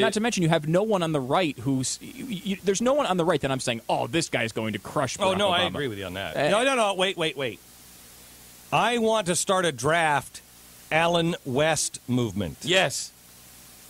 Not to mention, you have no one on the right who's... there's no one on the right that I'm saying, oh, this guy's going to crush Barack Obama. I agree with you on that. No, wait. I want to start a draft Allen West movement.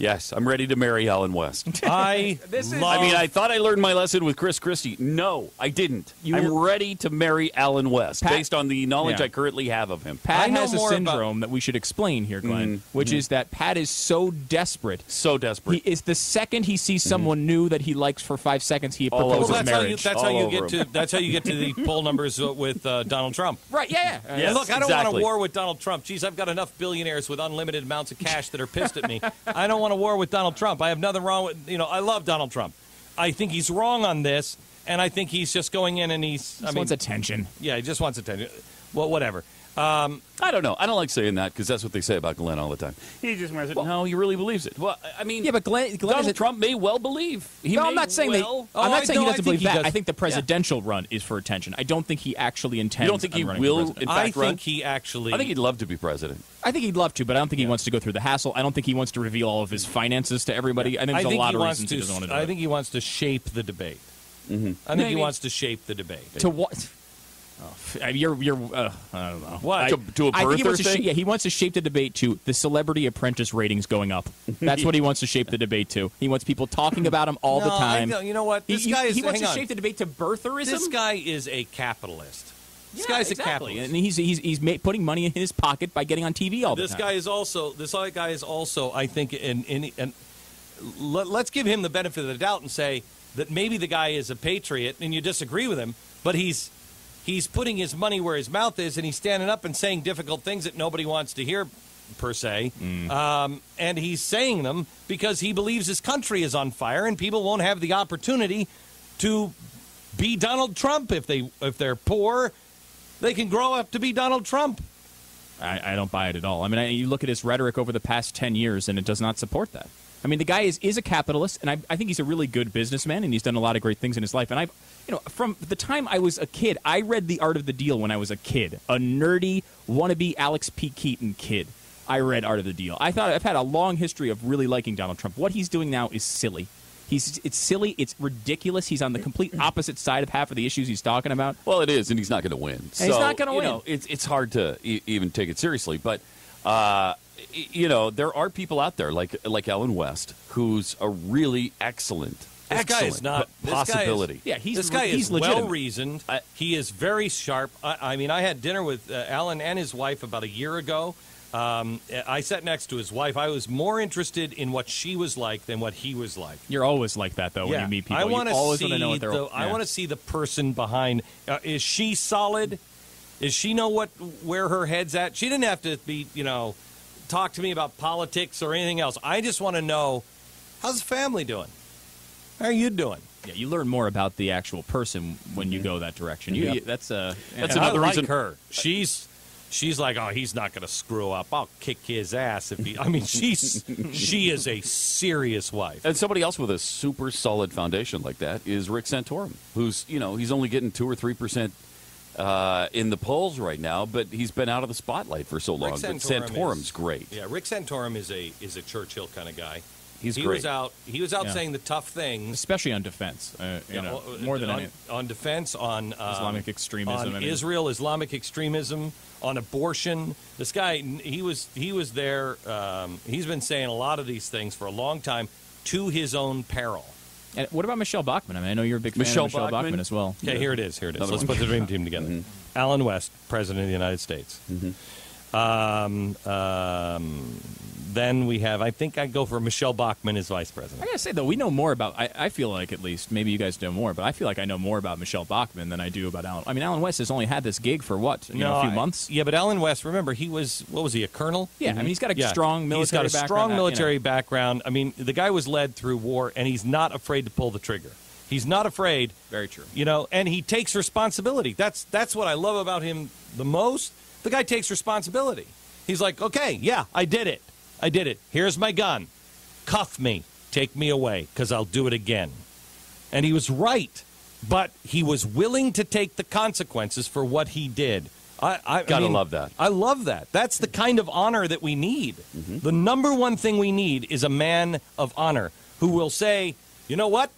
Yes, I'm ready to marry Allen West. I thought I learned my lesson with Chris Christie. No, I didn't. I'm ready to marry Allen West based on the knowledge I currently have of him. Pat has a syndrome that we should explain here, Glenn, which is that Pat is so desperate. So desperate. He is the second he sees someone new that he likes for 5 seconds, he proposes marriage. That's how you get to the poll numbers with Donald Trump. Right, yeah. Yes, look, I don't want a war with Donald Trump. Geez, I've got enough billionaires with unlimited amounts of cash that are pissed at me. I don't want a war with Donald Trump. I have nothing wrong with, I love Donald Trump. I think he's wrong on this, and I think he's just going in and he wants attention. Yeah, he just wants attention. Well, whatever. I don't know. I don't like saying that because that's what they say about Glenn all the time. He just wears it. No, he really believes it. Well, I mean, yeah, but Glenn Donald Trump may well believe. I'm not saying that. I'm not saying he doesn't believe that. Does. I think the presidential run is for attention. I don't think he actually intends. You don't think he will? In fact, I think he'd love to be president. I think he'd love to, but I don't think he wants to go through the hassle. I don't think he wants to reveal all of his finances to everybody. I think there's a lot of reasons he doesn't want to do it. I think he wants to shape the debate. I think he wants to shape the debate. To what? I don't know. What? To a birther thing? He wants to shape the debate to the Celebrity Apprentice ratings going up. That's what he wants to shape the debate to. He wants people talking about him all the time. You know what? He wants to shape the debate to birtherism. This guy is a capitalist. This guy's a capitalist, and he's putting money in his pocket by getting on TV all the time. This guy is also, I think, and let's give him the benefit of the doubt and say that maybe the guy is a patriot, and you disagree with him, but he's putting his money where his mouth is, and he's standing up and saying difficult things that nobody wants to hear, per se. And he's saying them because he believes his country is on fire, and people won't have the opportunity to be Donald Trump if they're poor. They can grow up to be Donald Trump. I don't buy it at all. I mean, you look at his rhetoric over the past 10 years, and it does not support that. I mean, the guy is a capitalist, and I think he's a really good businessman, and he's done a lot of great things in his life. And from the time I was a kid, I read The Art of the Deal when I was a kid, a nerdy, wannabe Alex P. Keaton kid. I read Art of the Deal. I've had a long history of really liking Donald Trump. What he's doing now is silly. It's silly. It's ridiculous. He's on the complete opposite side of half of the issues he's talking about. Well, it is, and he's not going to win. So, he's not going to win. It's hard to even take it seriously. But, there are people out there like Allen West who's a really excellent possibility. This guy is well-reasoned. He is very sharp. I mean, I had dinner with Allen and his wife about a year ago. I sat next to his wife. I was more interested in what she was like than what he was like. You're always like that, though, when you meet people. I want to know what they're. I want to see the person behind. Is she solid? Does she know where her head's at? She didn't have to be, talk to me about politics or anything else. I just want to know, how's the family doing? How are you doing? Yeah, you learn more about the actual person when you go that direction. That's another reason. Her, she's like, oh, he's not going to screw up. I'll kick his ass if he. I mean, she is a serious wife. And somebody else with a super solid foundation like that is Rick Santorum, who's he's only getting 2 or 3% in the polls right now, but he's been out of the spotlight for so long. But Santorum's great. Yeah, Rick Santorum is a Churchill kind of guy. He was out saying the tough things, especially on defense. More than on defense, on Islamic extremism, on Israel, Islamic extremism, on abortion. This guy, he was there. He's been saying a lot of these things for a long time, to his own peril. And what about Michelle Bachmann? I mean, I know you're a big fan of Michelle Bachmann as well. Okay, here it is. Let's put the dream team together. Allen West, President of the United States. Then we have, I think I'd go for Michelle Bachmann as vice president. I got to say, though, we know more about, I feel like at least, maybe you guys know more, but I feel like I know more about Michelle Bachmann than I do about Allen. I mean, Allen West has only had this gig for what, a few months? Yeah, but Allen West, remember, what was he, a colonel? Yeah, I mean, he's got a strong military background. He's got a strong military background. I mean, the guy was led through war, and he's not afraid to pull the trigger. He's not afraid. Very true. And he takes responsibility. That's what I love about him the most. The guy takes responsibility. He's like, okay, yeah, I did it. Here's my gun. Cuff me. Take me away, because I'll do it again. And he was right, but he was willing to take the consequences for what he did. I love that. I love that. That's the kind of honor that we need. The number one thing we need is a man of honor who will say, you know what?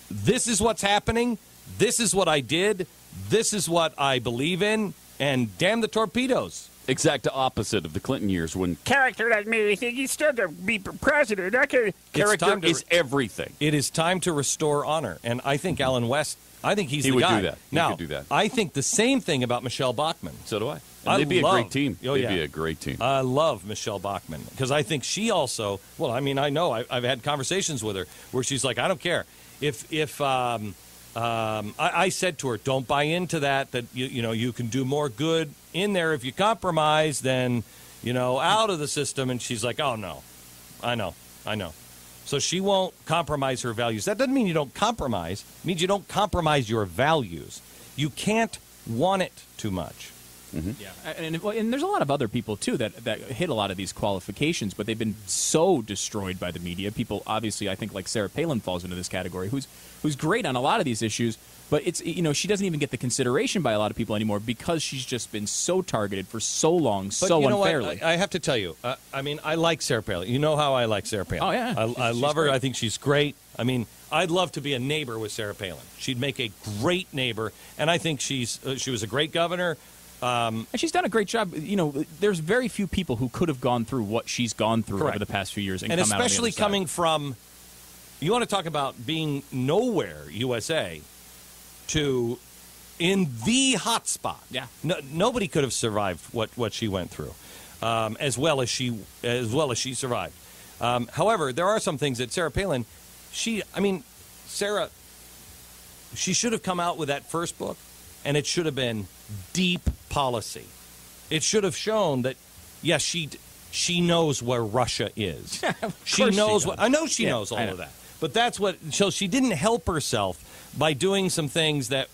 This is what's happening. This is what I did. This is what I believe in. And damn the torpedoes. Exact opposite of the Clinton years when Character doesn't mean anything. You still to be president. character is everything. It is time to restore honor. And I think Alan West, I think he's He the would guy. do that. He now, could do that. I think the same thing about Michelle Bachmann. So do I. I They'd be love- a great team. Oh, They'd yeah. be a great team. I love Michelle Bachmann because I think she also, well, I mean, I know I've had conversations with her where she's like, I don't care. I said to her, don't buy into that you can do more good in there if you compromise than, out of the system. And she's like, oh, no, I know. So she won't compromise her values. That doesn't mean you don't compromise. It means you don't compromise your values. You can't want it too much. Yeah, and there's a lot of other people too that hit a lot of these qualifications, but they've been so destroyed by the media. People, obviously, I think like Sarah Palin falls into this category, who's great on a lot of these issues, but it's she doesn't even get the consideration by a lot of people anymore because she's just been so targeted for so long, But so you know unfairly. what? I have to tell you, I mean, I like Sarah Palin. You know how I like Sarah Palin. Oh, yeah. I She's love her. great. I think she's great. I mean, I'd love to be a neighbor with Sarah Palin. She'd make a great neighbor, and I think she was a great governor. And she's done a great job. There's very few people who could have gone through what she's gone through Correct. over the past few years, and And come out on the especially other side. coming from, you want to talk about being nowhere, USA, to in the hot spot. Yeah. Nobody could have survived what she went through, as well as she survived. However, there are some things that Sarah Palin, Sarah, she should have come out with that first book, and it should have been deep policy. It should have shown that, yes, she knows where Russia is. She knows what. I know she knows all of that. But that's what. So she didn't help herself by doing some things that,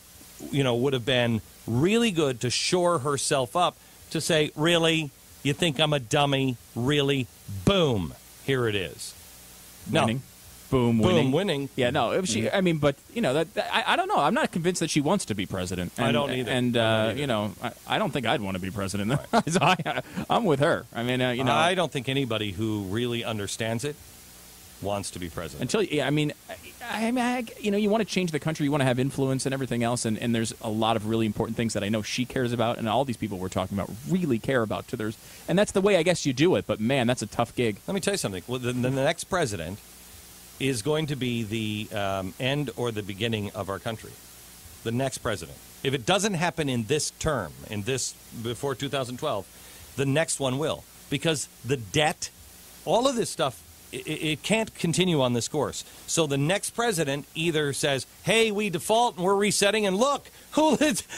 would have been really good to shore herself up. To say, really, you think I'm a dummy? Really? Boom. Here it is. Winning. Boom, winning. Winning. Yeah, no, if she. I mean, but I don't know. I'm not convinced that she wants to be president. And, I don't either. And I don't think I'd want to be president. So I'm with her. I mean, I don't think anybody who really understands it wants to be president. you want to change the country, you want to have influence and everything else, and there's a lot of really important things that I know she cares about, and all these people we're talking about really care about to theirs, and that's the way I guess you do it. But man, that's a tough gig. Let me tell you something. Well, the next president is going to be the end or the beginning of our country. The next president. If it doesn't happen in this term, before 2012, the next one will. Because the debt, all of this stuff, it can't continue on this course. So the next president either says, hey, we default and we're resetting, and look,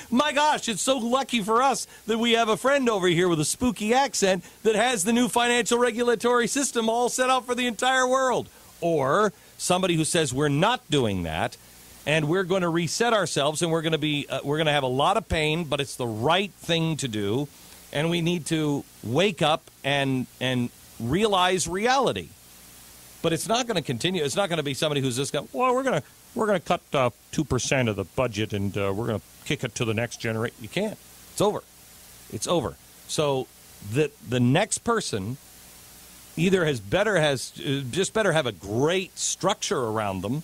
my gosh, it's so lucky for us that we have a friend over here with a spooky accent that has the new financial regulatory system all set up for the entire world. Or somebody who says we're not doing that, and we're going to reset ourselves, and we're going to have a lot of pain, but it's the right thing to do, and we need to wake up and realize reality. But it's not going to continue. It's not going to be somebody who's just going, well, we're going to cut 2% of the budget, and we're going to kick it to the next generation. You can't. It's over. It's over. So the next person either better have a great structure around them,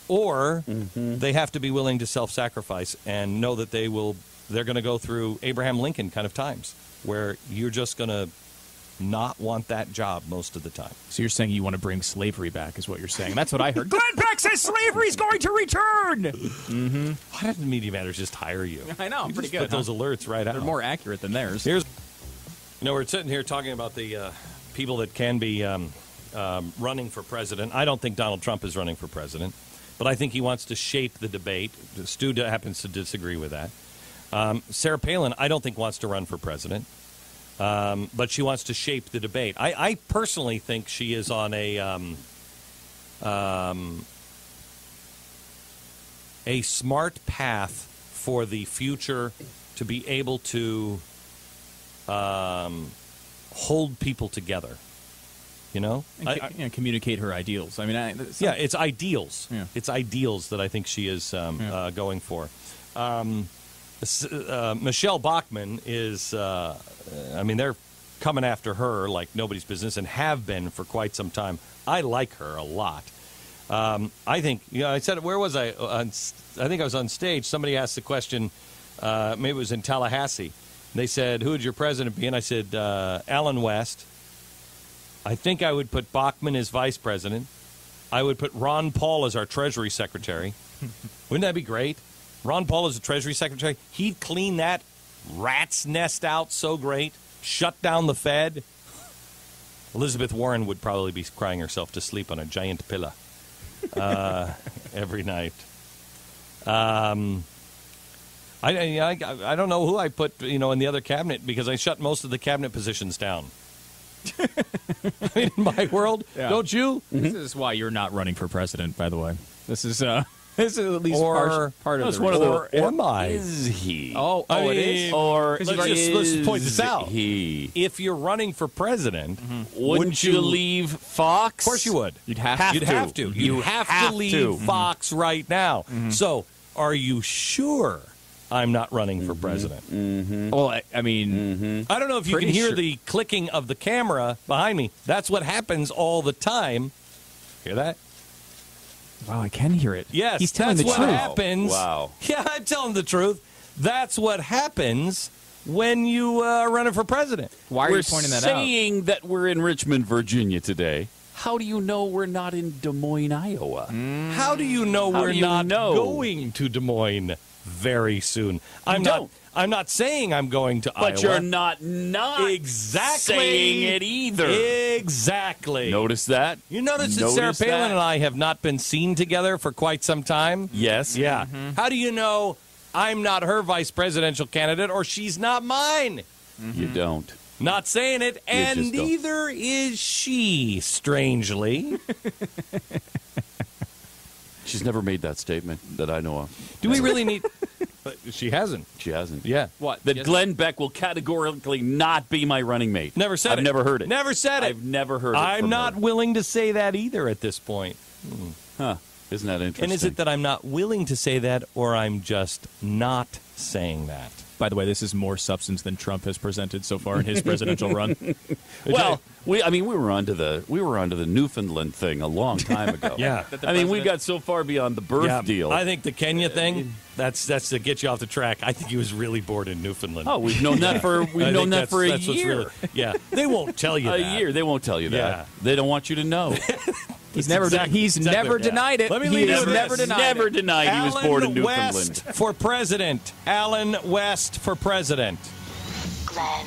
or they have to be willing to self-sacrifice and know that they're going to go through Abraham Lincoln kind of times where you're just going to not want that job most of the time. So you're saying you want to bring slavery back, is what you're saying. That's what I heard. Glenn Beck says slavery's going to return. Why doesn't Media Matters just hire you? I know, You pretty just good. Put those alerts right out. They're more accurate than theirs. We're sitting here talking about the people that can be running for president. I don't think Donald Trump is running for president, but I think he wants to shape the debate. Stu happens to disagree with that. Sarah Palin, I don't think wants to run for president, but she wants to shape the debate. I personally think she is on a smart path for the future to be able to hold people together, and communicate her ideals. I mean, it's ideals. Yeah. It's ideals that I think she is going for. Michelle Bachmann is, they're coming after her like nobody's business and have been for quite some time. I like her a lot. I think, I said, where was I? I think I was on stage. Somebody asked the question, maybe it was in Tallahassee. They said, who would your president be? And I said, Alan West. I think I would put Bachmann as vice president. I would put Ron Paul as our Treasury Secretary. Wouldn't that be great? Ron Paul as the Treasury Secretary. He'd clean that rat's nest out so great. Shut down the Fed. Elizabeth Warren would probably be crying herself to sleep on a giant pillow every night. I don't know who I put, in the other cabinet because I shut most of the cabinet positions down. In my world, don't you? This is why you're not running for president, by the way. This is at least part of the reason. Or am I? Is he? It is? Or let's point this out. He? If you're running for president, Wouldn't you leave Fox? Of course you would. You'd have to. You'd have to. You have to leave Fox right now. So, are you sure I'm not running for president? Well, I mean, I don't know if you can Pretty hear sure. the clicking of the camera behind me. That's what happens all the time. Hear that? wow, I can hear it. Yes, he's telling that's the what truth. happens. Wow. Yeah, I'm telling the truth. That's what happens when you are running for president. Why are We're you pointing that out? saying that we're in Richmond, Virginia today. How do you know we're not in Des Moines, Iowa? How do you know How we're do you not know? going to Des Moines very soon? I'm not saying I'm going to Iowa. But you're not exactly saying it either. Exactly. Notice that? You notice that Sarah Notice Palin that? and I have not been seen together for quite some time? Yes. Yeah. How do you know I'm not her vice presidential candidate or she's not mine? You don't. Not saying it, and just don't. neither is she, strangely. She's never made that statement that I know of. Do we really need... But she hasn't. She hasn't. Yeah. What? That Yes. Glenn Beck will categorically not be my running mate. Never said it. I've never heard it. Never said it. I've never heard it. I'm from not her. willing to say that either at this point. Huh. Isn't that interesting? And is it that I'm not willing to say that, or I'm just not saying that? By the way, this is more substance than Trump has presented so far in his presidential run. Well, we were onto the Newfoundland thing a long time ago. Yeah. I mean, we got so far beyond the birth deal. I think the Kenya thing, that's to get you off the track. I think he was really bored in Newfoundland. Oh, we've known that for a That's what's year. really- yeah, they won't tell you A that. year. They won't tell you that. Yeah. They don't want you to know. He's never exactly- denied it. Let me He leave you has with never this. denied Never it. denied he was born in Newfoundland. West for president. Alan West for president. Glenn